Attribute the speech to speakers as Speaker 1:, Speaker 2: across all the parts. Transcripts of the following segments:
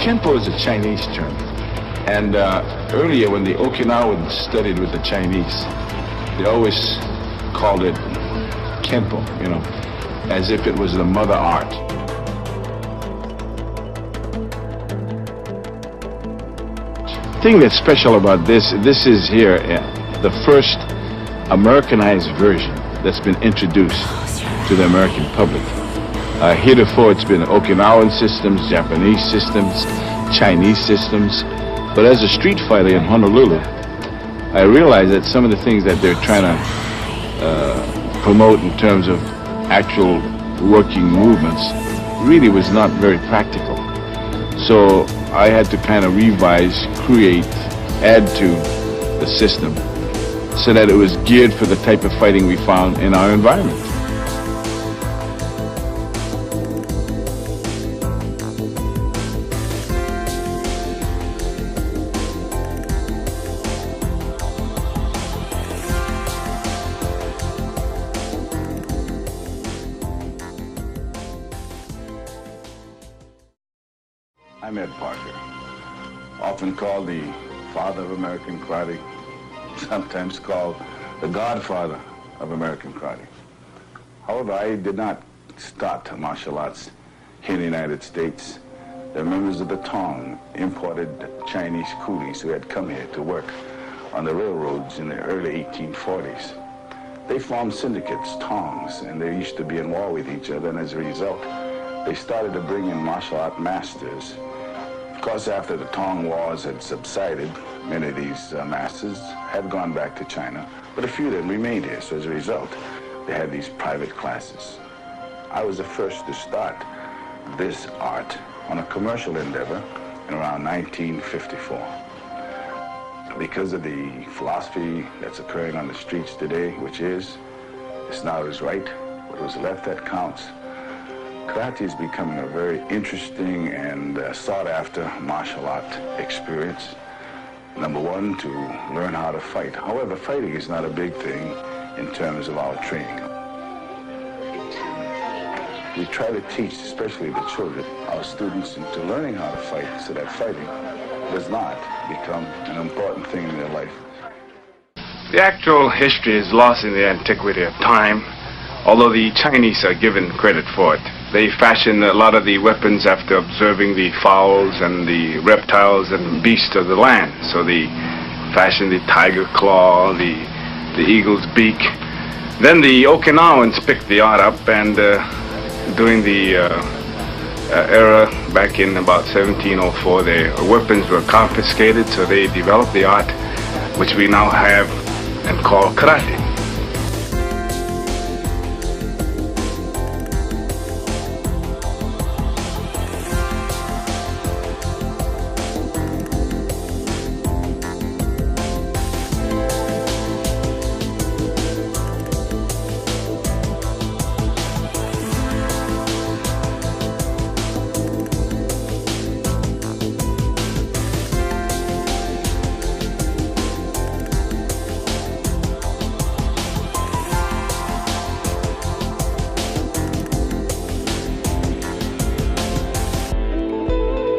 Speaker 1: Kenpo is a Chinese term. And earlier when the Okinawans studied with the Chinese, they always called it Kenpo, you know, as if it was the mother art. The thing that's special about this is here, the first Americanized version that's been introduced to the American public. Heretofore it's been Okinawan systems, Japanese systems, Chinese systems. But as a street fighter in Honolulu, I realized that some of the things that they're trying to promote in terms of actual working movements really was not very practical. So I had to kind of revise, create, add to the system so that it was geared for the type of fighting we found in our environment. I'm Ed Parker, often called the father of American karate, sometimes called the godfather of American karate. However, I did not start martial arts here in the United States. The members of the Tong imported Chinese coolies who had come here to work on the railroads in the early 1840s. They formed syndicates, Tongs, and they used to be in war with each other, and as a result, they started to bring in martial art masters. Of course, after the Tong Wars had subsided, many of these masters had gone back to China, but a few of them remained here. So as a result, they had these private classes. I was the first to start this art on a commercial endeavor in around 1954. Because of the philosophy that's occurring on the streets today, which is, it's not what is right, what was left that counts. Karate is becoming a very interesting and sought-after martial art experience. Number one, to learn how to fight. However, fighting is not a big thing in terms of our training. We try to teach, especially the children, our students, into learning how to fight so that fighting does not become an important thing in their life.
Speaker 2: The actual history is lost in the antiquity of time, although the Chinese are given credit for it. They fashioned a lot of the weapons after observing the fowls and the reptiles and beasts of the land. So they fashioned the tiger claw, the eagle's beak. Then the Okinawans picked the art up, and during the era back in about 1704, their weapons were confiscated, so they developed the art which we now have and call karate.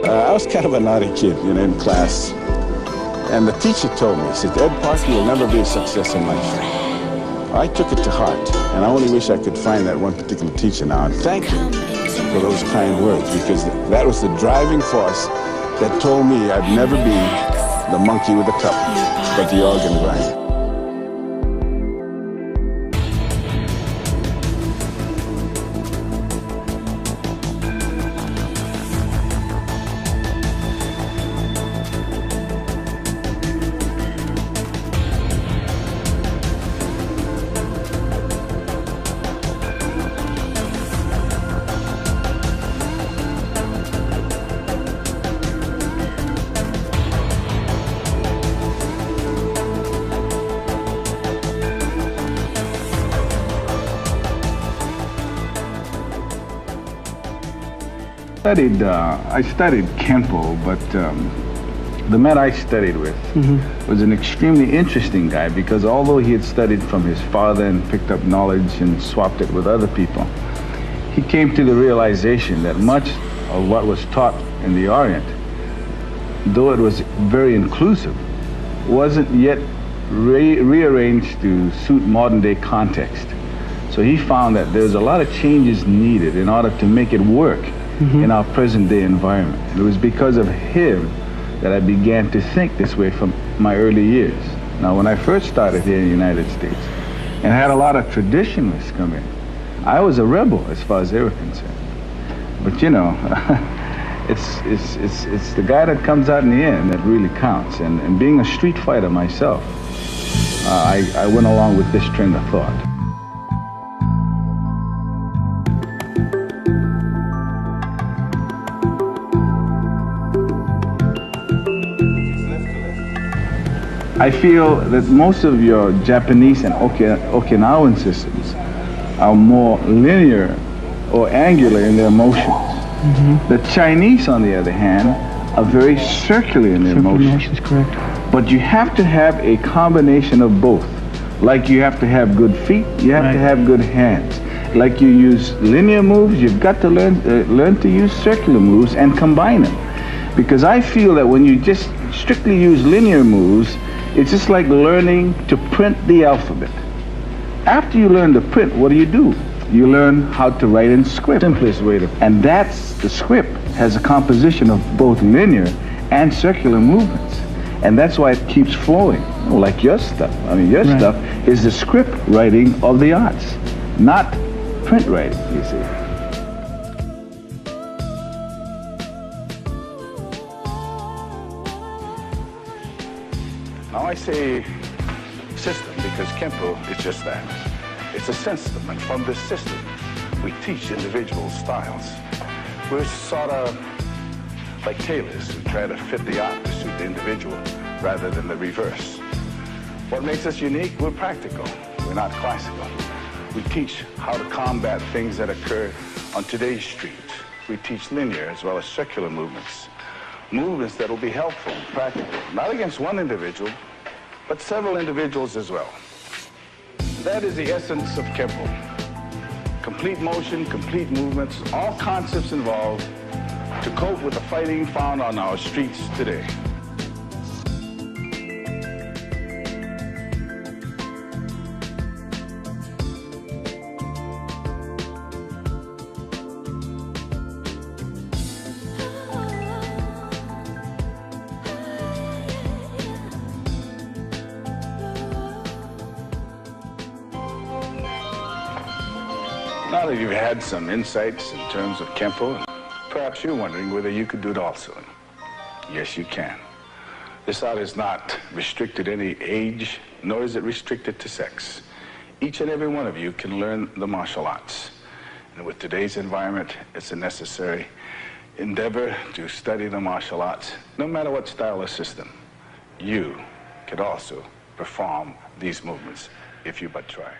Speaker 1: I was kind of a naughty kid, you know, in class. And the teacher told me, he said, Ed Parker, you'll never be a success in life. I took it to heart, and I only wish I could find that one particular teacher now and thank him for those kind words, because that was the driving force that told me I'd never be the monkey with the cup, but the organ grinder. I studied Kenpo, but the man I studied with was an extremely interesting guy, because although he had studied from his father and picked up knowledge and swapped it with other people, he came to the realization that much of what was taught in the Orient though it was very inclusive, wasn't yet rearranged to suit modern day context. So he found that there's a lot of changes needed in order to make it work in our present day environment. And it was because of him that I began to think this way from my early years. Now, when I first started here in the United States and had a lot of traditionalists come in, I was a rebel as far as they were concerned. But you know, it's the guy that comes out in the end that really counts. And being a street fighter myself, I went along with this trend of thought. I feel that most of your Japanese and Okinawan systems are more linear or angular in their motions. The Chinese, on the other hand, are very circular in their motions.
Speaker 3: Correct.
Speaker 1: But you have to have a combination of both. Like you have to have good feet, you have to have good hands. Like you use linear moves, you've got to learn to use circular moves and combine them. Because I feel that when you just strictly use linear moves, it's just like learning to print the alphabet. After you learn to print, what do? You learn how to write in script. Simplest way to, and that's the script has a composition of both linear and circular movements. And that's why it keeps flowing, like your stuff. I mean, your stuff is the script writing of the arts, not print writing, you see. Now I say system because Kenpo is just that. It's a system, and from this system, we teach individual styles. We're sort of like tailors who try to fit the art to suit the individual rather than the reverse. What makes us unique? We're practical. We're not classical. We teach how to combat things that occur on today's street. We teach linear as well as circular movements. Movements that will be helpful and practical, not against one individual, but several individuals as well. That is the essence of Kenpo. Complete motion, complete movements, all concepts involved to cope with the fighting found on our streets today. Now that you've had some insights in terms of Kenpo, perhaps you're wondering whether you could do it also. Yes, you can. This art is not restricted to any age, nor is it restricted to sex. Each and every one of you can learn the martial arts. And with today's environment, it's a necessary endeavor to study the martial arts, no matter what style or system. You could also perform these movements if you but try.